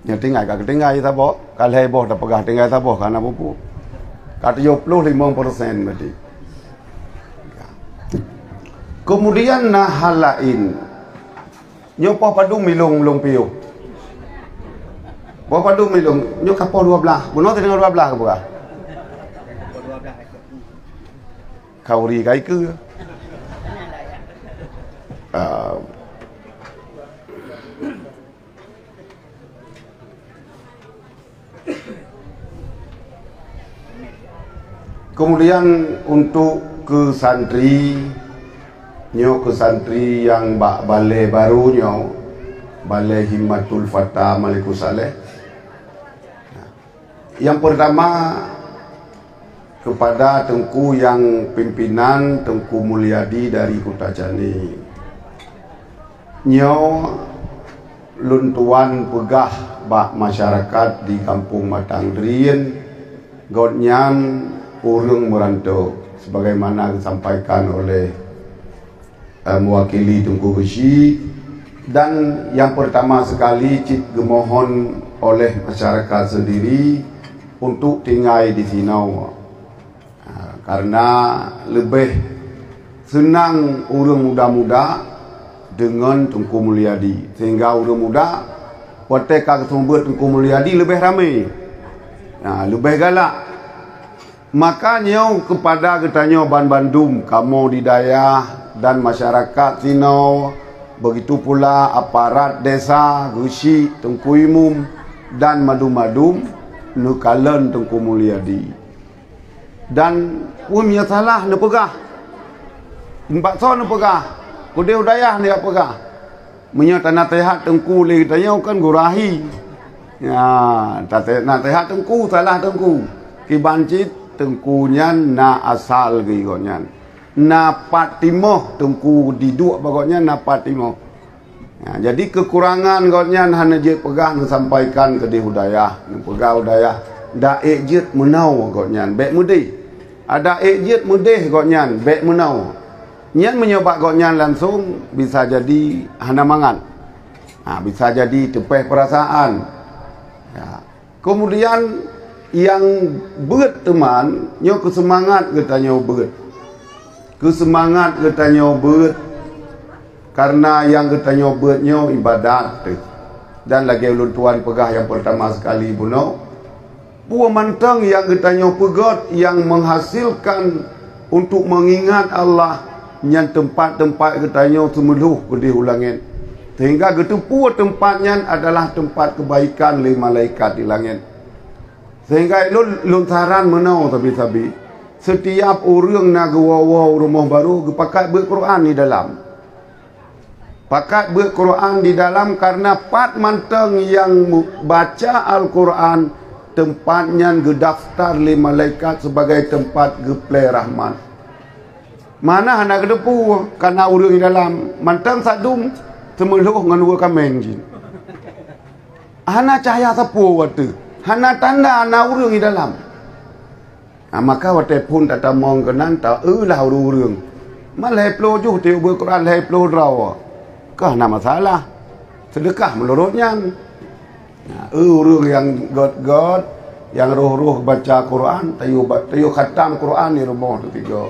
Yang tinggal kat tinggal je sabah. Kalau heboh dah pegah tinggal sabah kerana pupu. Kata 75% berarti. Kemudian nahal lain. Nyopoh padu milung long piu. Poh padu milung nyo kapal 12. Bunuh tengah 12 ke buah? Kauri kai ke? Kemudian untuk ke santri yang balai barunya, balai Himmatul Fatah Malikus Saleh. Yang pertama kepada Tengku yang pimpinan Tengku Mulyadi dari Kota Jani. Nyo luntuan pegah bak masyarakat di Kampung Matangdrien godnyan urang merantau sebagaimana disampaikan oleh mewakili Tengku Besi. Dan yang pertama sekali cik gemohon oleh masyarakat sendiri untuk tinggal di Sinau karena lebih senang urang muda-muda dengan Tengku Mulyadi, sehingga urang muda wateka ketumbuh Tengku Mulyadi lebih ramai, lebih galak. Makanya kepada katanya Bandung, kamu di Dayah dan masyarakat Sinau, begitu pula aparat desa, Gusi, Tengku Imum dan Madu-Madum, nukalan Tengku Mulyadi. Dan punya salah nak pegah. Empat so nak pegah. Kudai Dayah dia pegah. Menyat tanah tehat Tengku le katanya kan gurahi. Ya, nak tehat Tengku salah Tengku. Kibancit Tengkunya na asal gigonnya. Na patimoh Tengku diduk bagotnya na patimoh. Ya, jadi kekurangan gotnya hanya je pegah sampaikan ke di Hudayah, pegah Hudayah da ejit menau kok nyan bek mudi ada ejit mudih kok nyan bek menau nyan menyoba kok nyan langsung bisa jadi hana mangan, bisa jadi tepeh perasaan ya. Kemudian yang beut teman nyo kesemangat kita nyo beut kesemangat kita nyo beut karena yang kita nyo beut nyo ibadat dan lagi ulun tuan pegah yang pertama sekali buno buah mantang yang kita nyo pegot yang menghasilkan untuk mengingat Allah yang tempat-tempat kita nyo semeluh pedih ulangin sehingga getupu tempatnya adalah tempat kebaikan li malaikat di langit. Sehingga lun saran menau tapi setiap orang nak gawa rumah baru pakai Quran di dalam. Pakai Quran di dalam karena pat manteng yang baca Al-Quran tempatnya gedaftar li malaikat sebagai tempat geplay rahmat. Mana anak gedepu karena orang di dalam manteng sadum semeluh ngan dua kameng jin. Hana cahaya sapu waktu. Hana tanda ana urang di dalam. Maka waktu pun tak mong kenan tak lah urang. Malai plo juh teu Quran lai plo raw. Kah na masalah. Sedekah melurutnya. Urang yang god yang roh-roh baca Quran, tayu khatam Quran di rumah tu tiga.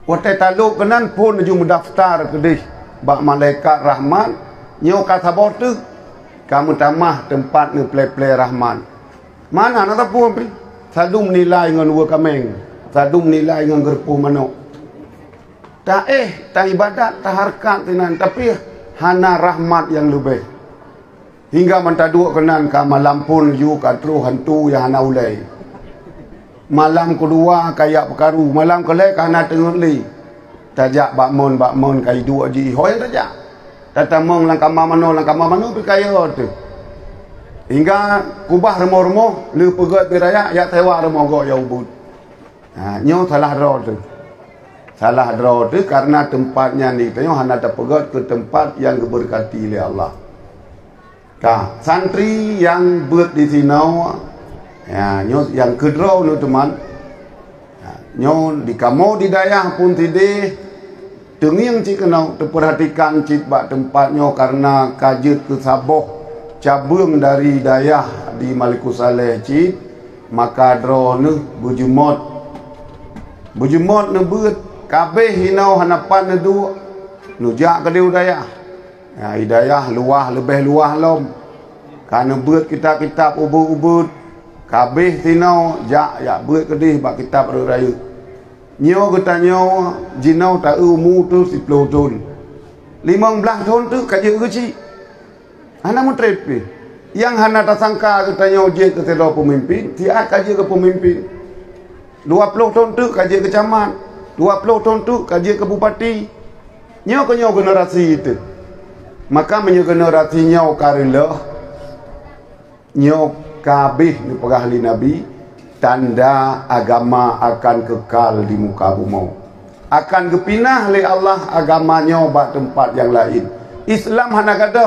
Waktu taluk kenan pun ju mendaftar kedih bak malaikat rahmat nyo kata botu kamu tamah tempat ni play rahman. Mana nak tapu pri? Sadum nilai ngan dua kameng. Sadum nilai ngan gerpu manuk. Tak tak ibadat, tak harkat tenan, tapi hana rahmat yang lebih. Hingga mentaduk kenan ka malam pun ju katru hantu yang hana ulai. Malam kedua kayak perkaru, malam kelai hana tengok li. Tajak bakmon kai dua ji hoi tajak. Tatamong langkama mano pikaya tu. Hingga kubah remo lu pegat biraya ya tewa remo go ya ubud. Nyo salah draw tu. Salah draw tu karena tempatnya ni tu hana ada pegat ke tempat yang diberkati oleh Allah. Santri yang buat di sini nyo yang kedraw nu teman. Nyo di kamo di dayah pun tidih Tenging cik kena terperhatikan cik bak tempatnya karena kajut kesaboh cabung dari dayah di Malikus Saleh cik maka drone bujumot ne beut kabeh hinau hanapan ne du nujak ke dia dayah hidayah luah lebih luah lom karena beut kitab-kitab ubud kabeh hinau jak beut ke dia bak kitab raya nyo kita nyo jinau tak umur tu 10 tahun 15 tahun tu kaji uji hana mutrepi yang hana tak sangka kita nyo je ke sedar pemimpin dia kaji ke pemimpin 20 tahun tu kaji ke camat 20 tahun tu kaji ke bupati nyo ke nyo generasi itu maka menyo generasi nyo karilah nyo kabeh ni pegahli nabi tanda agama akan kekal di muka bumi akan kepinah oleh Allah agamanya bak tempat yang lain. Islam hana kata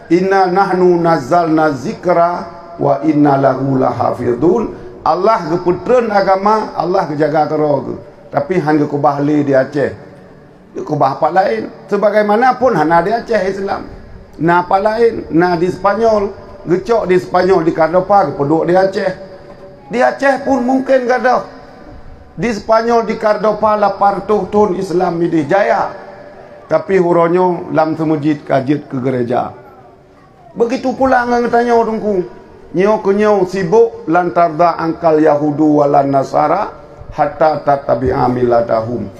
inna nahnu nazzalna zikra wa inna lahu lahafidun. Allah keputren agama Allah kejaga kerog tapi hanya kubahli di Aceh di kubah apa lain sebagaimanapun hana di Aceh Islam na apa lain na di Spanyol gecok di Spanyol di Cardopa peduk di Aceh. Di Aceh pun mungkin gadah. Di Spanyol di Cardopa 800 tahun Islam ini jaya. Tapi huronyo lam semujid kajit ke gereja. Begitu pula ngang tanya orangku. Nyo kenyo sibuk lantar da angkal Yahudu walan Nasara hatta tatabi'a miladahum.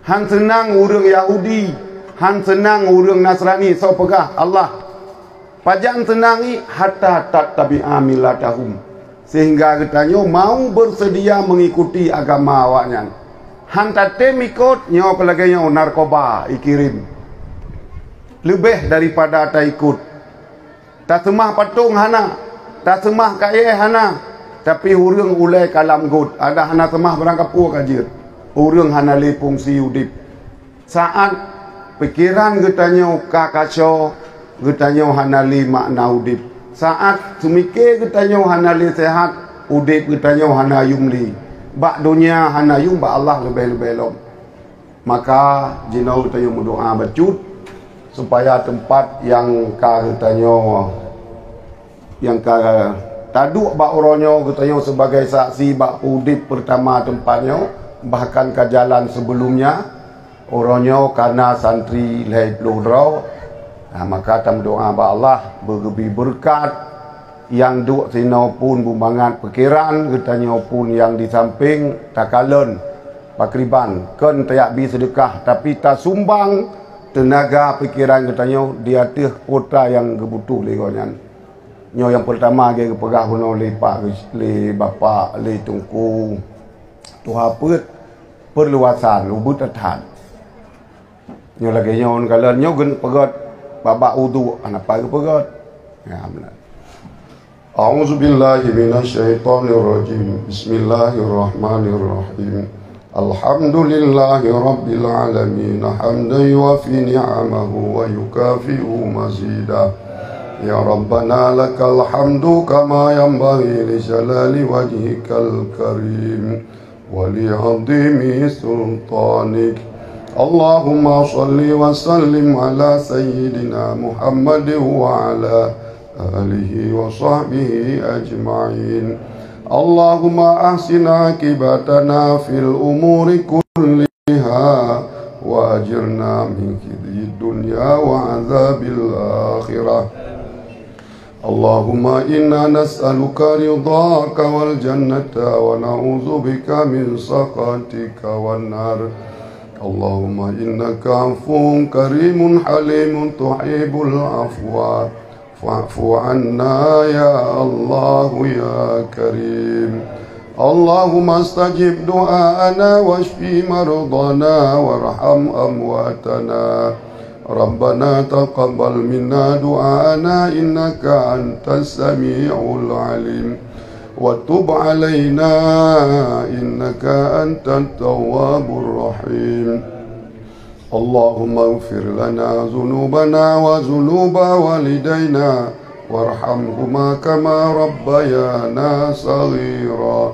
Han senang urang Yahudi, han senang urang Nasrani so pegah Allah. Pajang senangi hatta tatabi'a miladahum. Sehingga katanya mau bersedia mengikuti agama awaknya. Hantate mikot nyo kelaganya narkoba ikirim. Lebih daripada tak ikut. Tak semah patung hana, tak semah kaya hana, tapi urang ulai kalam god. Ada hana semah berangkapu kajir. Urang hana le fungsi udip. Saat pikiran katanya kakaco, katanya hana li makna udip. Saat semikir ketanyo hana li sehat, udip ketanyo hana yumli. Bak dunia hana yum bak Allah lebih-lebih lom. Maka jinau ketanyo berdoa bercut supaya tempat yang ketanyo yang taduk bak oronyo ketanyo sebagai saksi bak udip pertama tempatnya, bahkan ke jalan sebelumnya oronyo karena santri lehai pelurau. Maka tam doa ba Allah bergebi berkat yang duk sinau pun bumbangat pikiran ketanyo pun yang di samping takalen pakriban ken tayak bi sedekah tapi tak sumbang tenaga pikiran ketanyo di atas kota yang kebutuh legonyan nyo yang pertama ge pegah hono le pak le bapa le tungku tuha put perluasan ubut athan nyo lagi nyon kalen nyo gen pegot babak wudu anak pagi pegot ya benar. A'udzu billahi minasyaitonir rajim. Bismillahirrahmanirrahim. Alhamdulillahi rabbil alamin hamdan yuwafi ni'amahu wa yukafi'u mazida. Ya Rabbana lakal hamdu kama yanbaghi li jalali wajhikal karim wa li 'azimi sultanik. Allahumma salli wa sallim ala sayyidina Muhammad wa ala alihi wa sahbihi ajma'in. Allahumma ahsin akibatana fil umuri kulliha wa ajirna min khizyi dunya wa azabil akhirah. Allahumma inna nas'aluka ridhaka wal jannata wa na'udzu bika min sakhatika wan nar. Allahumma innaka afuwun karimun halimun tuhibbul afwa fa'fu anna ya Allah ya Karim. Allahumma astajib du'ana washfi mardana warham amwatana. Rabbana taqabbal minna du'ana innaka antas sami'ul alim. وتب علينا إنك أنت التواب الرحيم. اللهم اغفر لنا ذنوبنا وذنوب والدينا وارحمهما كما ربيانا صغيرا.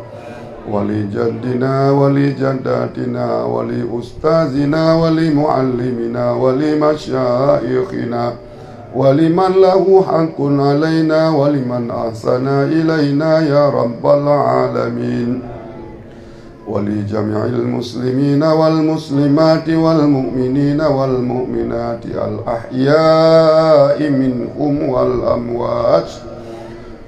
ولجدنا ولجداتنا ولأستاذنا ولمعلمنا ولمشايخنا ولمن له حق علينا ولمن أحسن إلينا يا رب العالمين. ولجميع المسلمين والمسلمات والمؤمنين والمؤمنات الأحياء منهم والأموات.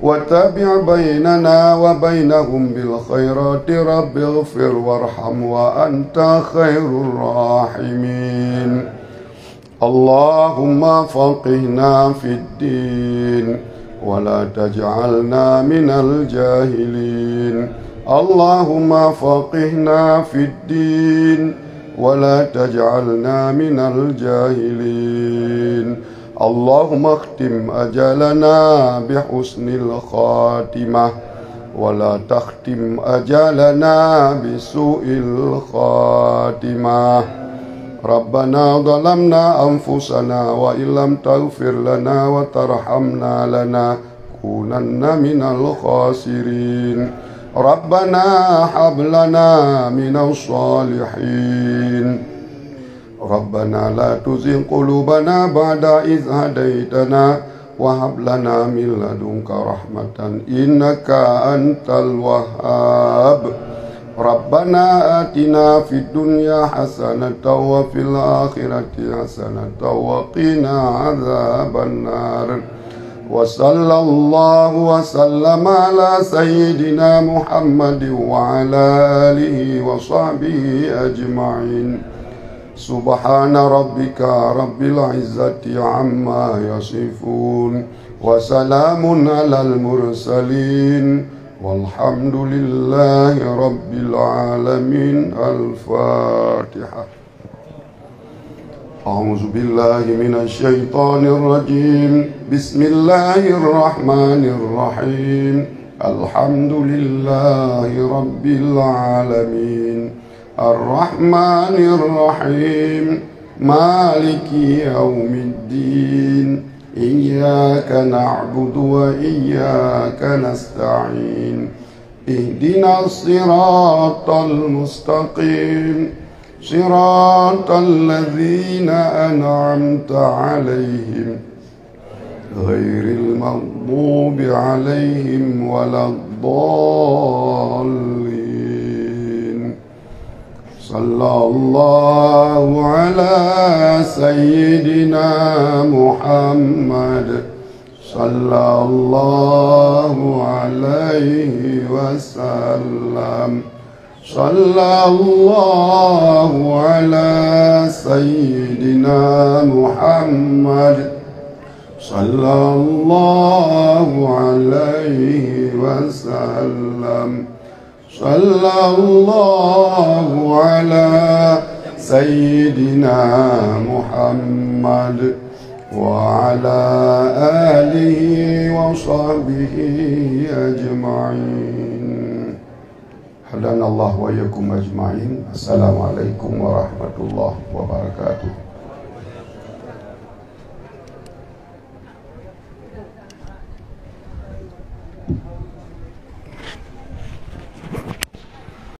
وتابع بيننا وبينهم بالخيرات رب اغفر وارحم وأنت خير الراحمين. اللهم فقهنا في الدين ولا تجعلنا من الجاهلين. اللهم فقهنا في الدين ولا تجعلنا من الجاهلين. اللهم اختم أجلنا بحسن الخاتمة ولا تختم أجلنا بسوء الخاتمة. ربنا ظلمنا أنفسنا وإن لم تغفر لنا وترحمنا لنكونن من الخاسرين. ربنا هب لنا من الصالحين. ربنا لا تزغ قلوبنا بعد إذ هديتنا وهب لنا من لدنك رحمة إنك أنت الوهاب. ربنا آتنا في الدنيا حسنة وفي الآخرة حسنة وقنا عذاب النار. وصلى الله وسلم على سيدنا محمد وعلى آله وصحبه أجمعين. سبحان ربك رب العزة عما يصفون وسلام على المرسلين والحمد لله رب العالمين. الفاتحة. أعوذ بالله من الشيطان الرجيم. بسم الله الرحمن الرحيم. الحمد لله رب العالمين الرحمن الرحيم مالك يوم الدين. إياك نعبد وإياك نستعين اهدنا الصراط المستقيم صراط الذين أنعمت عليهم غير المغضوب عليهم ولا الضالين صلى الله على سيدنا محمد صلى الله عليه وسلم صلى الله على سيدنا محمد صلى الله عليه وسلم صلى الله على سيدنا محمد وعلى آله وصحبه أجمعين. هدانا الله وإياكم أجمعين. السلام عليكم ورحمة الله وبركاته.